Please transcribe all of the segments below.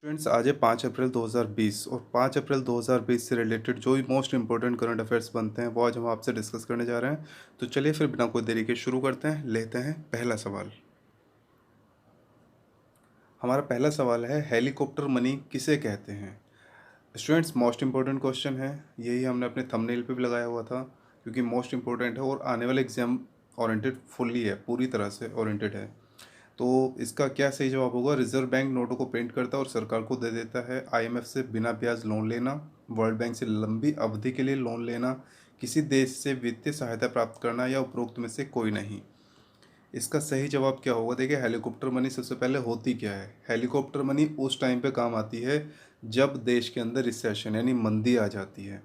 Friends, आज है 5 अप्रैल 2020 और 5 अप्रैल 2020 से रिलेटेड जो भी मोस्ट इंपॉर्टेंट करंट अफेयर्स बनते हैं वो आज हम आपसे डिस्कस करने जा रहे हैं। तो चलिए फिर बिना कोई देरी के शुरू करते हैं। लेते हैं पहला सवाल। हमारा पहला सवाल है, हेलीकॉप्टर मनी किसे कहते हैं? स्टूडेंट्स, मोस्ट इंपॉर्टेंट क्वेश्चन है। यही हमने अपने थंबनेल पे भी लगाया हुआ था क्योंकि मोस्ट इंपॉर्टेंट है और आने वाले एग्जाम ओरिएंटेड फुल्ली है, पूरी तरह से ओरिएंटेड है। तो इसका क्या सही जवाब होगा? रिजर्व बैंक नोटों को प्रिंट करता है और सरकार को दे देता है। आईएमएफ से बिना ब्याज लोन लेना, वर्ल्ड बैंक से लंबी अवधि के लिए लोन लेना, किसी देश से वित्तीय सहायता प्राप्त करना या उपरोक्त में से कोई नहीं। इसका सही जवाब क्या होगा? देखिए, हेलीकॉप्टर मनी सबसे पहले होती क्या है? हेलीकॉप्टर मनी उस टाइम पे काम आती है जब देश के अंदर रिसेशन यानी मंदी आ जाती है।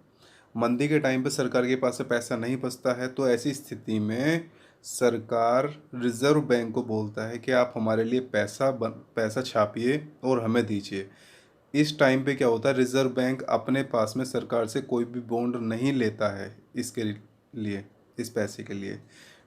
मंदी के टाइम पे सरकार के पास से पैसा नहीं बचता है, तो ऐसी स्थिति में सरकार रिजर्व बैंक को बोलता है कि आप हमारे लिए पैसा छापिए और हमें दीजिए। इस टाइम पे क्या होता है, रिजर्व बैंक अपने पास में सरकार से कोई भी बॉन्ड नहीं लेता है इसके लिए, इस पैसे के लिए।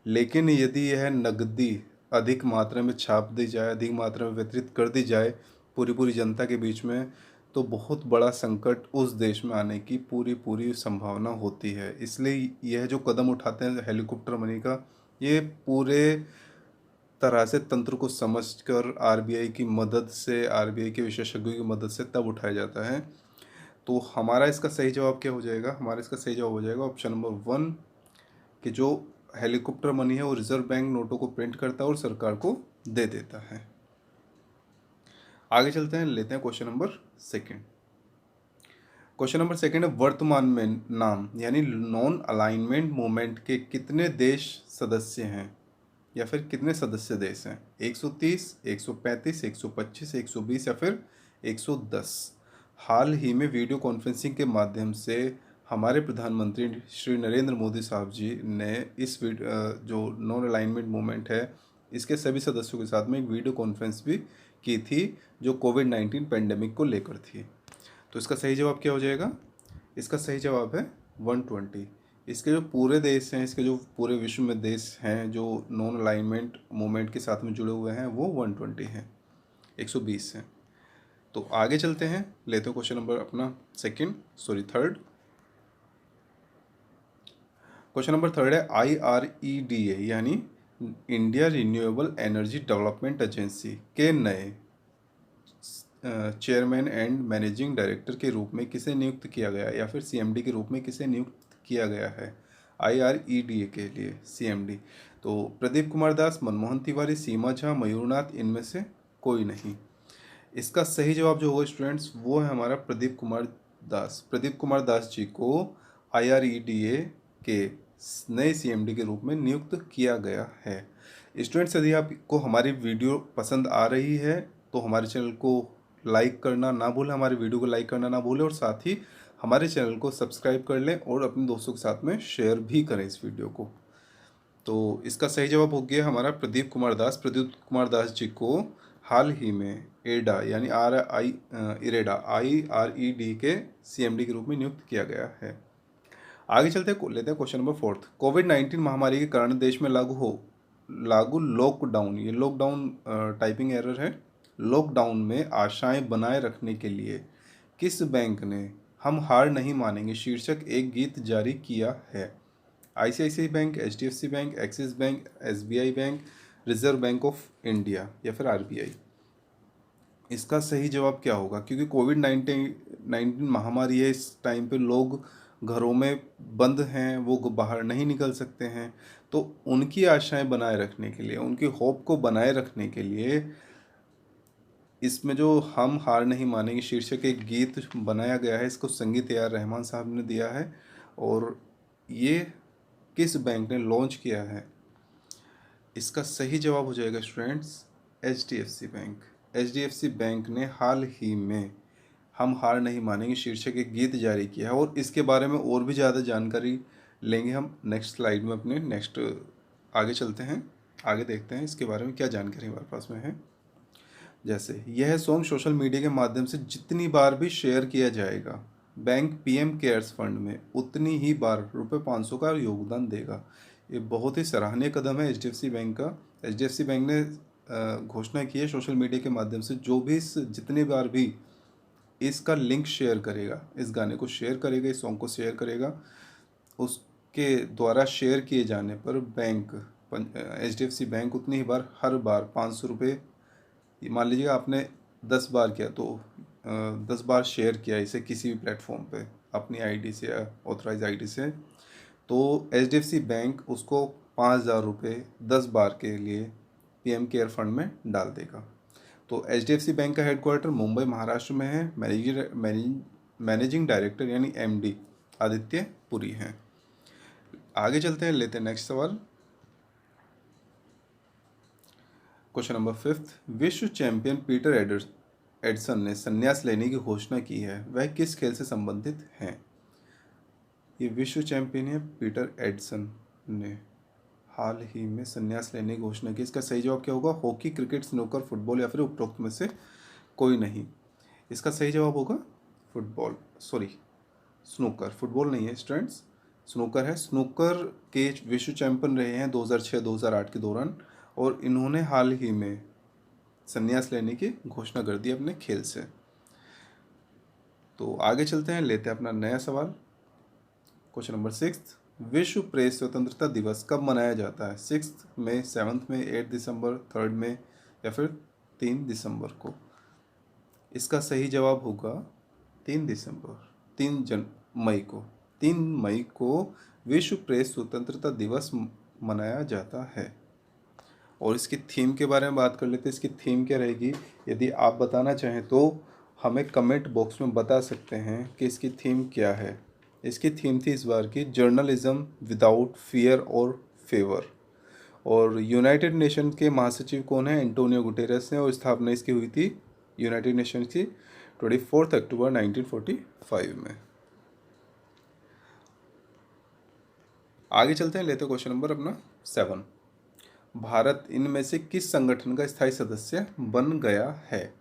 लेकिन यदि यह नकदी अधिक मात्रा में छाप दी जाए, अधिक मात्रा में वितरित कर दी जाए पूरी पूरी जनता के बीच में, तो बहुत बड़ा संकट उस देश में आने की पूरी पूरी संभावना होती है। इसलिए यह जो कदम उठाते हैं हेलीकॉप्टर मनी का, ये पूरे तरह से तंत्र को समझकर आरबीआई की मदद से, आरबीआई के विशेषज्ञों की मदद से तब उठाया जाता है। तो हमारा इसका सही जवाब क्या हो जाएगा? हमारा इसका सही जवाब हो जाएगा ऑप्शन नंबर 1, कि जो हेलीकॉप्टर मनी है वो रिजर्व बैंक नोटों को प्रिंट करता है और सरकार को दे देता है। आगे चलते हैं, लेते हैं question number second. Question number second है, वर्तमान में नाम यानी नॉन अलाइनमेंट मूवमेंट के कितने देश सदस्य हैं, या फिर कितने सदस्य देश हैं? 130, 135, 125, 120 या फिर 110। हाल ही में वीडियो कॉन्फ्रेंसिंग के माध्यम से हमारे प्रधानमंत्री श्री नरेंद्र मोदी साहब जी ने जो नॉन अलाइनमेंट मूवमेंट है, इसके सभी सदस्यों के साथ में एक वीडियो कॉन्फ्रेंस भी की थी जो कोविड-19 पेंडेमिक को लेकर थी। तो इसका सही जवाब क्या हो जाएगा? इसका सही जवाब है 120। इसके जो पूरे देश हैं, इसके जो पूरे विश्व में देश हैं जो नॉन अलाइनमेंट मूवमेंट के साथ में जुड़े हुए हैं, वो 120 हैं, 120 हैं। तो आगे चलते हैं, लेते हैं क्वेश्चन नंबर अपना थर्ड। क्वेश्चन नंबर थर्ड है, IREDA यानी India renewable energy development agency के नए चेयरमैन एंड मैनेजिंग डायरेक्टर के रूप में किसे नियुक्त किया गया, या फिर CMD के रूप में किसे नियुक्त किया गया है? IREDA के लिए CMD तो प्रदीप कुमार दास, मनमोहन तिवारी, सीमा झा, मयूरनाथ, इनमें से कोई नहीं। इसका सही जवाब जो होगा स्टूडेंट्स, वो है हमारा प्रदीप कुमार दास। प्रदीप कुमार दास जी को IREDA के नए CMD के रूप में नियुक्त किया गया है। स्टूडेंट्स, यदि आपको हमारी वीडियो पसंद आ रही है तो हमारे चैनल को लाइक करना ना भूलें, हमारे वीडियो को लाइक करना ना भूलें, और साथ ही हमारे चैनल को सब्सक्राइब कर लें और अपने दोस्तों के साथ में शेयर भी करें इस वीडियो को। तो इसका सही जवाब हो गया हमारा प्रदीप कुमार दास। प्रदीप कुमार दास जी को हाल ही में एडा यानी IREDA के CMD के रूप में नियुक्त किया गया है। आगे चलते लेते हैं क्वेश्चन नंबर फोर्थ। कोविड-19 महामारी के कारण देश में लागू लॉकडाउन, ये लॉकडाउन टाइपिंग एरर है, लॉकडाउन में आशाएं बनाए रखने के लिए किस बैंक ने हम हार नहीं मानेंगे शीर्षक एक गीत जारी किया है? ICICI bank, HDFC bank, axis bank, SBI bank, reserve bank of India या फिर RBI। इसका सही जवाब क्या होगा? क्योंकि कोविड-19 महामारी है, इस टाइम पे लोग घरों में बंद हैं, वो बाहर नहीं निकल सकते हैं। तो उनकी आशाएं बनाए रखने के लिए, उनकी होप को बनाए रखने के लिए इसमें जो हम हार नहीं मानेंगे शीर्षक एक गीत बनाया गया है। इसको संगीत AR रहमान साहब ने दिया है। और ये किस बैंक ने लॉन्च किया है? इसका सही जवाब हो जाएगा students HDFC bank. HDFC bank ने हाल ही में हम हार नहीं मानेंगे शीर्षक एक गीत जारी किया है, और इसके बारे में और भी ज़्यादा जानकारी लेंगे हम नेक्स्ट स्लाइड में अपने आगे चलते हैं, आगे देखते हैं इसके बारे में क्या जानकारी हमारे पास में है। जैसे यह सॉन्ग सोशल मीडिया के माध्यम से जितनी बार भी शेयर किया जाएगा, बैंक PM केयर्स फंड में उतनी ही बार ₹500 का योगदान देगा। ये बहुत ही सराहनीय कदम है HDFC बैंक का। HDFC बैंक ने घोषणा की है सोशल मीडिया के माध्यम से जो भी जितनी बार भी इसका लिंक शेयर करेगा, इस गाने को शेयर करेगा, इस सॉन्ग को शेयर करेगा, उसके द्वारा शेयर किए जाने पर बैंक HDFC बैंक उतनी ही बार, हर बार 500 रुपये, मान लीजिए आपने 10 बार किया तो 10 बार शेयर किया इसे किसी भी प्लेटफॉर्म पे अपनी आईडी से या ऑथराइज आईडी से, तो HDFC बैंक उसको 5,000 रुपये 10 बार के लिए PM केयर फंड में डाल देगा। तो HDFC बैंक का हेडक्वार्टर मुंबई महाराष्ट्र में है। मैनेजिंग डायरेक्टर यानी MD आदित्य पुरी हैं। आगे चलते हैं, लेते हैं नेक्स्ट सवाल। क्वेश्चन नंबर 5, विश्व चैंपियन पीटर एडसन ने संन्यास लेने की घोषणा की है, वह किस खेल से संबंधित हैं? ये विश्व चैंपियन है पीटर एडसन ने हाल ही में संन्यास लेने की घोषणा की। इसका सही जवाब क्या होगा? हॉकी, क्रिकेट, स्नूकर, फुटबॉल या फिर उपरोक्त में से कोई नहीं। इसका सही जवाब होगा फुटबॉल, सॉरी स्नूकर। फुटबॉल नहीं है स्टूडेंट्स, स्नूकर है। स्नूकर के विश्व चैंपियन रहे हैं 2006-2008 के दौरान, और इन्होंने हाल ही में संन्यास लेने की घोषणा कर दी अपने खेल से। तो आगे चलते हैं, लेते हैं अपना नया सवाल। क्वेश्चन नंबर 6, विश्व प्रेस स्वतंत्रता दिवस कब मनाया जाता है? 6 मई, 7 मई, 8 दिसंबर, 3 मई या फिर 3 दिसंबर को? इसका सही जवाब होगा 3 दिसंबर, 3 मई को। 3 मई को विश्व प्रेस स्वतंत्रता दिवस मनाया जाता है। और इसकी थीम के बारे में बात कर लेते हैं। इसकी थीम क्या रहेगी? यदि आप बताना चाहें तो हमें कमेंट बॉक्स में बता सकते हैं कि इसकी थीम क्या है। इसकी थीम थी इस बार की जर्नलिज्म विदाउट फियर और फेवर। और यूनाइटेड नेशन के महासचिव कौन है? एंटोनियो गुटेरेस हैं, और स्थापना इसकी हुई थी यूनाइटेड नेशन की 24 अक्टूबर 1945 में। आगे चलते हैं, लेते हैं क्वेश्चन नंबर अपना 7, भारत इनमें से किस संगठन का स्थायी सदस्य बन गया है?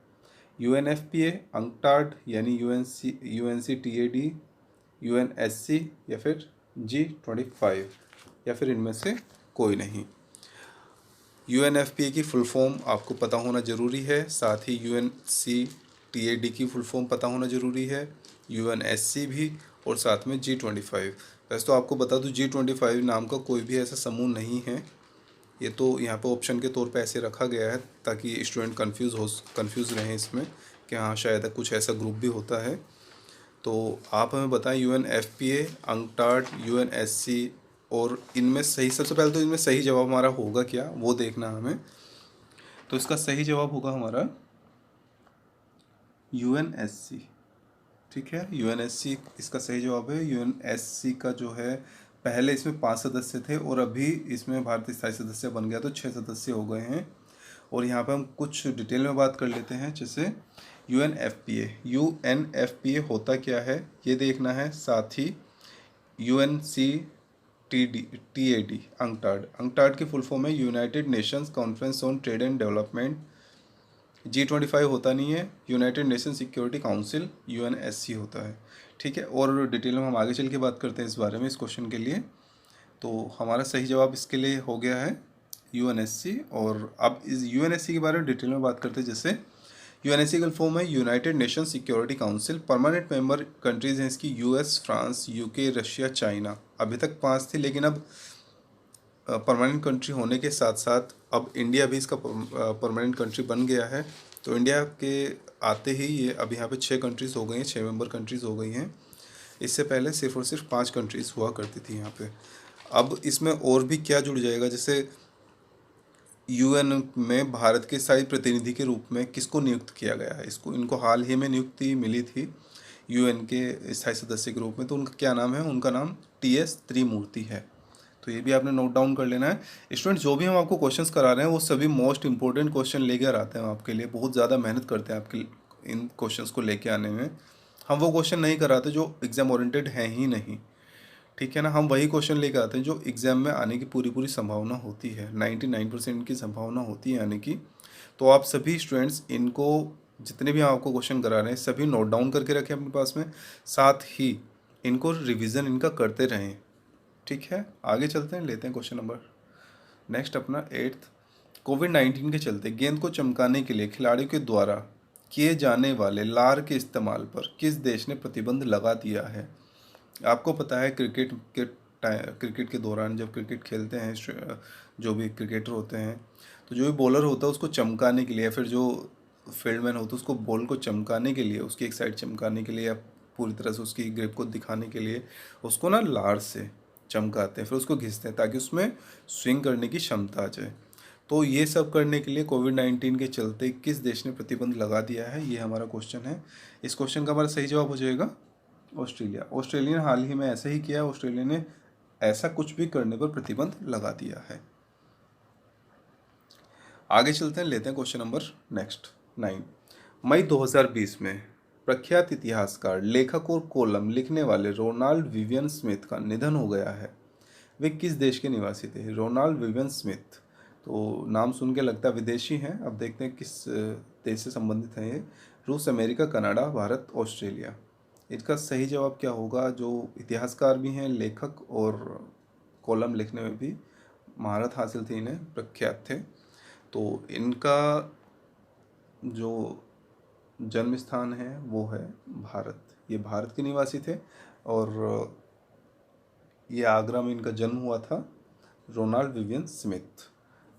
UNFPA, अंकटाड यानी UNCTAD, UNSC या फिर G25 या फिर इनमें से कोई नहीं। UNFPA की फुल फॉर्म आपको पता होना ज़रूरी है, साथ ही UNCTAD की फुल फॉर्म पता होना ज़रूरी है, UNSC भी, और साथ में G25। वैसे तो आपको बता दूं G25 नाम का कोई भी ऐसा समूह नहीं है, ये तो यहाँ पर ऑप्शन के तौर पे ऐसे रखा गया है ताकि स्टूडेंट कंफ्यूज रहें इसमें कि हाँ शायद कुछ ऐसा ग्रुप भी होता है। तो आप हमें बताएं UNFPA, अंकटाड, UNSC, और इनमें सही, सबसे पहले तो इनमें सही जवाब हमारा होगा क्या वो देखना हमें। तो इसका सही जवाब होगा हमारा UNSC। ठीक है, UNSC इसका सही जवाब है। UNSC का जो है पहले इसमें 5 सदस्य थे और अभी इसमें भारत स्थायी सदस्य बन गया तो 6 सदस्य हो गए हैं। और यहाँ पे हम कुछ डिटेल में बात कर लेते हैं, जैसे UNFPA होता क्या है ये देखना है, साथ ही UNCTAD अंकटाड की फुल फॉर्म है United Nations conference on trade and development. G25 होता नहीं है, United nation security council UNSC होता है। ठीक है, और डिटेल में हम आगे चल के बात करते हैं इस बारे में, इस क्वेश्चन के लिए। तो हमारा सही जवाब इसके लिए हो गया है UNSC। और अब इस UNSC के बारे में डिटेल में बात करते हैं। जैसे UNSC का फॉर्म है United nation security council. Permanent member countries हैं इसकी US, France, UK, Russia, China. अभी तक 5 थी, लेकिन अब परमानेंट कंट्री होने के साथ साथ अब इंडिया भी इसका परमानेंट कंट्री बन गया है। तो इंडिया के आते ही ये अब यहाँ पे 6 कंट्रीज़ हो गई हैं, 6 मेंबर कंट्रीज़ हो गई हैं। इससे पहले सिर्फ और सिर्फ 5 कंट्रीज़ हुआ करती थी यहाँ पे। अब इसमें और भी क्या जुड़ जाएगा, जैसे UN में भारत के स्थायी प्रतिनिधि के रूप में किसको नियुक्त किया गया है? इनको हाल ही में नियुक्ति मिली थी UN के स्थायी सदस्य के रूप में। तो उनका क्या नाम है? उनका नाम TS त्रिमूर्ति है। तो ये भी आपने नोट डाउन कर लेना है। स्टूडेंट, जो भी हम आपको क्वेश्चंस करा रहे हैं वो सभी मोस्ट इंपॉर्टेंट क्वेश्चन लेकर आते हैं आपके लिए। बहुत ज़्यादा मेहनत करते हैं आपके इन क्वेश्चंस को लेके आने में। हम वो क्वेश्चन नहीं कराते जो एग्जाम ओरिएंटेड हैं ही नहीं, ठीक है ना। हम वही क्वेश्चन लेकर आते हैं जो एग्ज़ाम में आने की पूरी पूरी संभावना होती है, 99% की संभावना होती है आने की। तो आप सभी स्टूडेंट्स इनको, जितने भी हम आपको क्वेश्चन करा रहे हैं, सभी नोट डाउन करके रखें अपने पास में, साथ ही इनको रिविज़न इनका करते रहें। ठीक है, आगे चलते हैं, लेते हैं क्वेश्चन नंबर नेक्स्ट अपना 8th। कोविड-19 के चलते गेंद को चमकाने के लिए खिलाड़ियों के द्वारा किए जाने वाले लार के इस्तेमाल पर किस देश ने प्रतिबंध लगा दिया है? आपको पता है क्रिकेट के दौरान जब क्रिकेट खेलते हैं जो भी क्रिकेटर होते हैं, तो जो भी बॉलर होता है उसको चमकाने के लिए, फिर जो फील्डमैन होता है उसको बॉल को चमकाने के लिए, उसकी एक साइड चमकाने के लिए या पूरी तरह से उसकी ग्रिप को दिखाने के लिए उसको ना लार से चमकाते हैं, फिर उसको घिसते हैं ताकि उसमें स्विंग करने की क्षमता आ जाए। तो ये सब करने के लिए कोविड-19 के चलते किस देश ने प्रतिबंध लगा दिया है, ये हमारा क्वेश्चन है। इस क्वेश्चन का हमारा सही जवाब हो जाएगा ऑस्ट्रेलिया। ऑस्ट्रेलिया ने हाल ही में ऐसा ही किया है, ऑस्ट्रेलिया ने ऐसा कुछ भी करने पर प्रतिबंध लगा दिया है। आगे चलते हैं, लेते हैं क्वेश्चन नंबर नेक्स्ट 9। मई 2020 में प्रख्यात इतिहासकार, लेखक और कॉलम लिखने वाले रोनाल्ड विवियन स्मिथ का निधन हो गया है। वे किस देश के निवासी थे? रोनाल्ड विवियन स्मिथ, तो नाम सुन के लगता है विदेशी हैं। अब देखते हैं किस देश से संबंधित हैं ये। रूस, अमेरिका, कनाडा, भारत, ऑस्ट्रेलिया। इसका सही जवाब क्या होगा? जो इतिहासकार भी हैं, लेखक और कॉलम लिखने में भी महारत हासिल थी इन्हें, प्रख्यात थे, तो इनका जो जन्म स्थान है वो है भारत। ये भारत के निवासी थे और ये आगरा में इनका जन्म हुआ था, रोनाल्ड विवियन स्मिथ।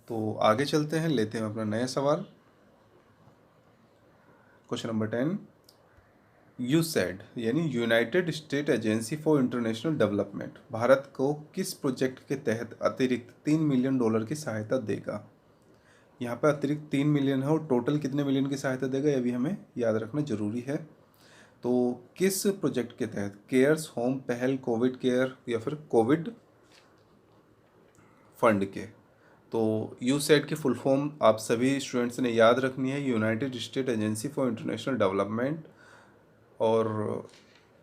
तो आगे चलते हैं, लेते हैं अपना नया सवाल। Question number 10। यूसैड यानी United state agency for international development Bharat को किस प्रोजेक्ट के तहत अतिरिक्त $3 मिलियन की सहायता देगा? यहाँ पर अतिरिक्त 3 मिलियन है और टोटल कितने मिलियन की सहायता देगा ये भी हमें याद रखना जरूरी है। तो किस प्रोजेक्ट के तहत? केयर्स होम पहल, कोविड केयर या फिर कोविड फंड के? तो यूसैड की फुल फॉर्म आप सभी स्टूडेंट्स ने याद रखनी है, United state agency for international development. और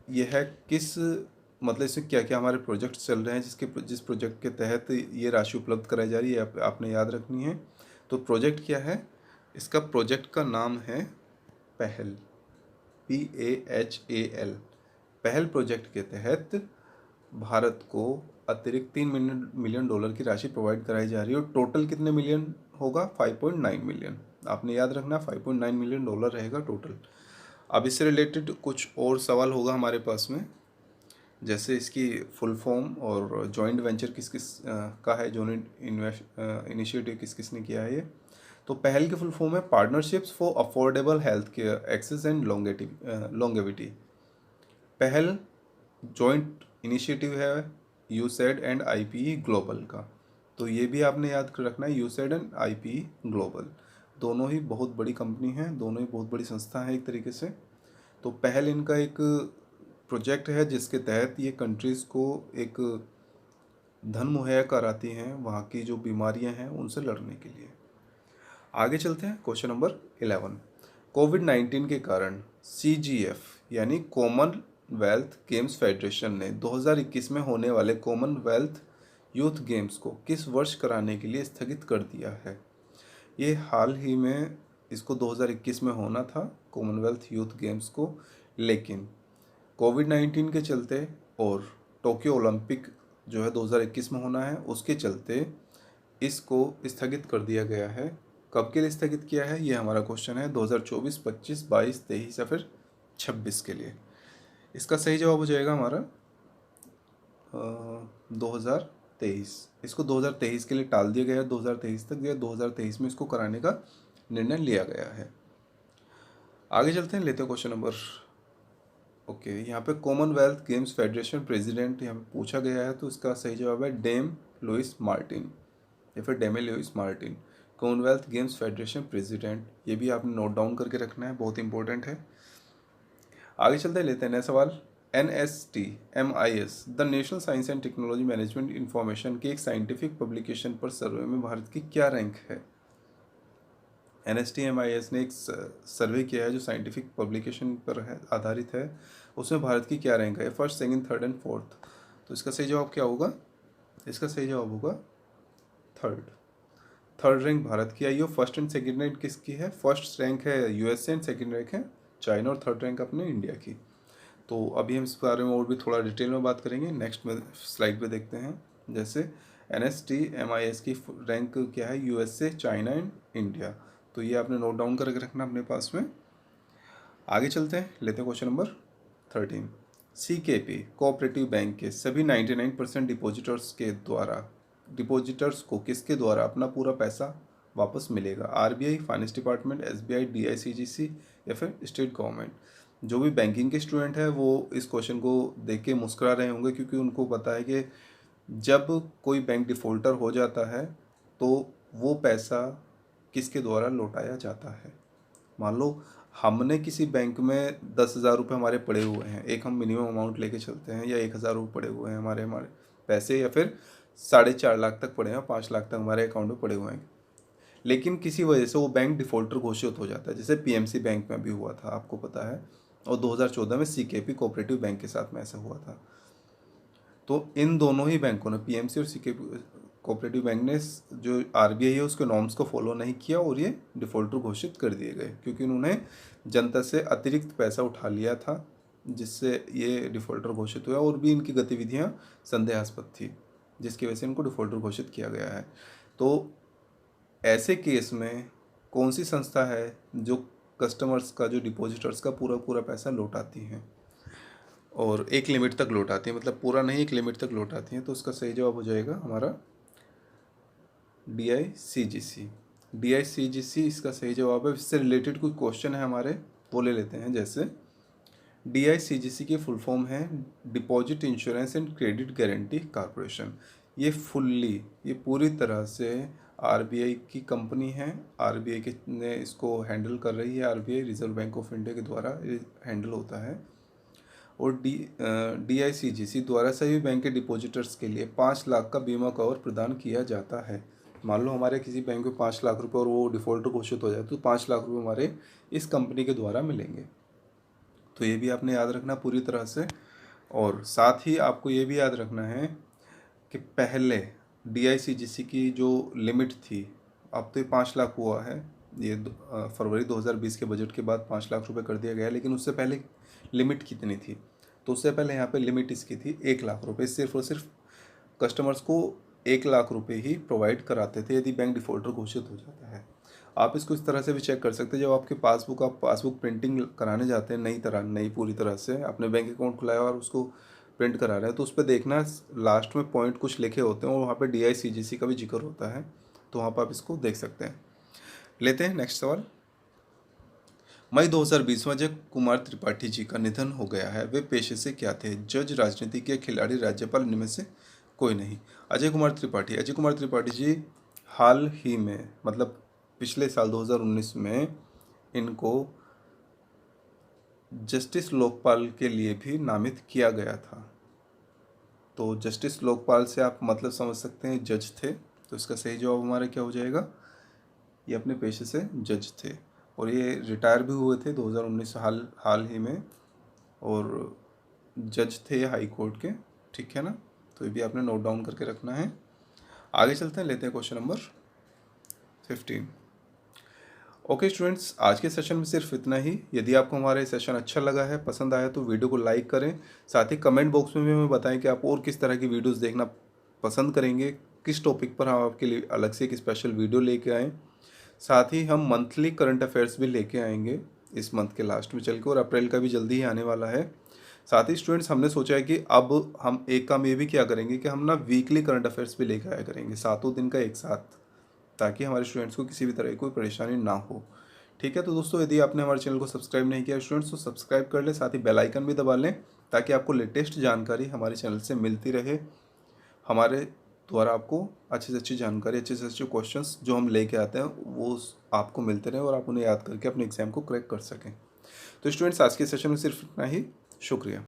यह है किस, मतलब इसमें क्या क्या हमारे प्रोजेक्ट चल रहे हैं जिस प्रोजेक्ट के तहत ये राशि उपलब्ध कराई जा रही है, आपने याद रखनी है। तो प्रोजेक्ट क्या है? इसका प्रोजेक्ट का नाम है पहल, PAHAL। पहल प्रोजेक्ट के तहत भारत को अतिरिक्त $3 मिलियन की राशि प्रोवाइड कराई जा रही है और टोटल कितने मिलियन होगा? 5.9 मिलियन। आपने याद रखना, $5.9 मिलियन रहेगा टोटल। अब इससे रिलेटेड कुछ और सवाल होगा हमारे पास में, जैसे इसकी फुल फॉर्म और जॉइंट वेंचर किस किस का है, जॉइंट इनिशिएटिव किस किस ने किया है ये। तो पहल की फुल फॉर्म है partnerships for affordable health care access and longevity. Pahal joint initiative है यूसैड एंड IPE ग्लोबल का, तो ये भी आपने याद रखना है, यूसैड एंड IPE ग्लोबल दोनों ही बहुत बड़ी कंपनी हैं, दोनों ही बहुत बड़ी संस्था है एक तरीके से। तो पहल इनका एक प्रोजेक्ट है जिसके तहत ये कंट्रीज़ को एक धन मुहैया कराती हैं वहाँ की जो बीमारियाँ हैं उनसे लड़ने के लिए। आगे चलते हैं, क्वेश्चन नंबर 11। कोविड-19 के कारण CGF यानी कॉमनवेल्थ गेम्स फेडरेशन ने 2021 में होने वाले कॉमनवेल्थ यूथ गेम्स को किस वर्ष कराने के लिए स्थगित कर दिया है? ये हाल ही में इसको 2021 में होना था कॉमनवेल्थ यूथ गेम्स को, लेकिन कोविड-19 के चलते और टोक्यो ओलंपिक जो है 2021 में होना है उसके चलते इसको स्थगित कर दिया गया है। कब के लिए स्थगित किया है ये हमारा क्वेश्चन है, 2024, 25, 22, 23 या फिर 26 के लिए। इसका सही जवाब हो जाएगा हमारा 2023। इसको 2023 के लिए टाल दिया गया है, 2023 तक, या 2023 में इसको कराने का निर्णय लिया गया है। आगे चलते हैं, लेते हैं क्वेश्चन नंबर यहाँ पे कॉमनवेल्थ गेम्स फेडरेशन प्रेसिडेंट यहाँ पे पूछा गया है, तो इसका सही जवाब है डेम लुइस मार्टिन या फिर Dame Louise Martin, Commonwealth Games Federation president. ये भी आपने नोट डाउन करके रखना है, बहुत इंपॉर्टेंट है। आगे चलते हैं, लेते हैं नया सवाल। NSTMIS the national science and technology management information की एक साइंटिफिक पब्लिकेशन पर सर्वे में भारत की क्या रैंक है? NSTMIS ने एक सर्वे किया है जो साइंटिफिक पब्लिकेशन पर है, आधारित है, उसमें भारत की क्या रैंक है, first, second, third and fourth. तो इसका सही जवाब क्या होगा? इसका सही जवाब होगा थर्ड रैंक भारत की आई हो। फर्स्ट एंड सेकंड रैंक किसकी है? फर्स्ट रैंक है USA एंड सेकंड रैंक है चाइना और थर्ड रैंक अपने इंडिया की। तो अभी हम इस बारे में और भी थोड़ा डिटेल में बात करेंगे, नेक्स्ट में स्लाइड पे देखते हैं। जैसे NSTMIS की रैंक क्या है? USA, China and India. तो ये आपने नोट डाउन करके रखना अपने पास में। आगे चलते हैं, लेते हैं question number 13। CKP cooperative bank के सभी 99% डिपॉजिटर्स को किसके द्वारा अपना पूरा पैसा वापस मिलेगा? RBI, finance department, SBI, DICGC या फिर स्टेट गवर्नमेंट? जो भी बैंकिंग के स्टूडेंट हैं वो इस क्वेश्चन को देख के मुस्कुरा रहे होंगे, क्योंकि उनको पता है कि जब कोई बैंक डिफ़ॉल्टर हो जाता है तो वो पैसा किसके द्वारा लौटाया जाता है। मान लो हमने किसी बैंक में 10,000 रुपये हमारे पड़े हुए हैं, एक हम मिनिमम अमाउंट लेके चलते हैं, या 1,000 रुपये पड़े हुए हैं हमारे हमारे पैसे, या फिर 4.5 लाख तक पड़े हैं, 5 लाख तक हमारे अकाउंट में पड़े हुए हैं। लेकिन किसी वजह से वो बैंक डिफ़ॉल्टर घोषित हो जाता है, जैसे PMC बैंक में भी हुआ था, आपको पता है, और 2014 में CKP कोऑपरेटिव बैंक के साथ में ऐसा हुआ था। तो इन दोनों ही बैंकों ने, PMC और CKP कोऑपरेटिव बैंक ने, जो RBI है उसके नॉर्म्स को फॉलो नहीं किया और ये डिफ़ॉल्टर घोषित कर दिए गए, क्योंकि उन्होंने जनता से अतिरिक्त पैसा उठा लिया था, जिससे ये डिफ़ॉल्टर घोषित हुआ, और भी इनकी गतिविधियाँ संदेहास्पद थी, जिसकी वजह से इनको डिफ़ॉल्टर घोषित किया गया है। तो ऐसे केस में कौन सी संस्था है जो कस्टमर्स का, जो डिपॉजिटर्स का पूरा पैसा लौटाती हैं, और एक लिमिट तक लौटाती है, मतलब पूरा नहीं, एक लिमिट तक लौटाती हैं? तो उसका सही जवाब हो जाएगा हमारा DICGC। DICGC इसका सही जवाब है। इससे रिलेटेड कोई क्वेश्चन है हमारे, वो ले लेते हैं। जैसे DICGC की फुल फॉर्म है deposit insurance and credit guarantee corporation. ये पूरी तरह से RBI की कंपनी है। RBI के ने इसको हैंडल कर रही है, RBI reserve bank of India के द्वारा हैंडल होता है। और DICGC द्वारा सभी बैंक के डिपॉजिटर्स के लिए 5 लाख का बीमा कवर प्रदान किया जाता है। मान लो हमारे किसी बैंक में 5 लाख रुपए और वो डिफ़ॉल्टर घोषित हो जाए, तो 5 लाख रुपए हमारे इस कंपनी के द्वारा मिलेंगे। तो ये भी आपने याद रखना पूरी तरह से। और साथ ही आपको ये भी याद रखना है कि पहले DICGC की जो लिमिट थी, अब तो ये 5 लाख हुआ है, ये फरवरी 2020 के बजट के बाद 5 लाख रुपए कर दिया गया है, लेकिन उससे पहले लिमिट कितनी थी? तो उससे पहले यहाँ पे लिमिट इसकी थी 1 लाख रुपए। सिर्फ और सिर्फ कस्टमर्स को 1 लाख रुपए ही प्रोवाइड कराते थे यदि बैंक डिफ़ॉल्टर घोषित हो जाता है। आप इसको इस तरह से भी चेक कर सकते हैं, जब आपके आप पासबुक प्रिंटिंग कराने जाते हैं, नई पूरी तरह से आपने बैंक अकाउंट खुलाया और उसको प्रिंट करा रहे हैं, तो उस पर देखना लास्ट में पॉइंट कुछ लिखे होते हैं और वहाँ पे DICGC का भी जिक्र होता है, तो वहाँ पर आप इसको देख सकते हैं। लेते हैं नेक्स्ट सवाल। मई 2020 में अजय कुमार त्रिपाठी जी का निधन हो गया है। वे पेशे से क्या थे? जज, राजनीतिक या खिलाड़ी, राज्यपाल, इनमें से कोई नहीं। अजय कुमार त्रिपाठी जी हाल ही में, मतलब पिछले साल 2019 में, इनको जस्टिस लोकपाल के लिए भी नामित किया गया था। तो जस्टिस लोकपाल से आप मतलब समझ सकते हैं, जज थे। तो इसका सही जवाब हमारा क्या हो जाएगा? ये अपने पेशे से जज थे और ये रिटायर भी हुए थे 2019 हाल ही में, और जज थे हाई कोर्ट के। ठीक है ना? तो ये भी आपने नोट डाउन करके रखना है। आगे चलते हैं, लेते हैं क्वेश्चन नंबर 15। ओके स्टूडेंट्स, आज के सेशन में सिर्फ इतना ही। यदि आपको हमारा सेशन अच्छा लगा है, पसंद आया, तो वीडियो को लाइक करें। साथ ही कमेंट बॉक्स में भी हमें बताएं कि आप और किस तरह की वीडियोस देखना पसंद करेंगे, किस टॉपिक पर हम आपके लिए अलग से एक स्पेशल वीडियो लेके आएँ। साथ ही हम मंथली करंट अफेयर्स भी लेके आएंगे इस मंथ के लास्ट में चल के, और अप्रैल का भी जल्दी ही आने वाला है। साथ ही स्टूडेंट्स, हमने सोचा है कि अब हम एक काम ये भी क्या करेंगे कि हम ना वीकली करंट अफेयर्स भी लेके आया करेंगे, 7 दिन का एक साथ, ताकि हमारे स्टूडेंट्स को किसी भी तरह की कोई परेशानी ना हो। ठीक है? तो दोस्तों, यदि आपने हमारे चैनल को सब्सक्राइब नहीं किया स्टूडेंट्स, तो सब्सक्राइब कर लें, साथ ही बेल आइकन भी दबा लें, ताकि आपको लेटेस्ट जानकारी हमारे चैनल से मिलती रहे। हमारे द्वारा आपको अच्छी से अच्छी जानकारी, अच्छे से अच्छे क्वेश्चंस जो हम लेके आते हैं, वो आपको मिलते रहें और आप उन्हें याद करके अपने एग्जाम को क्रैक कर सकें। तो स्टूडेंट्स, आज के सेशन में सिर्फ इतना ही। शुक्रिया।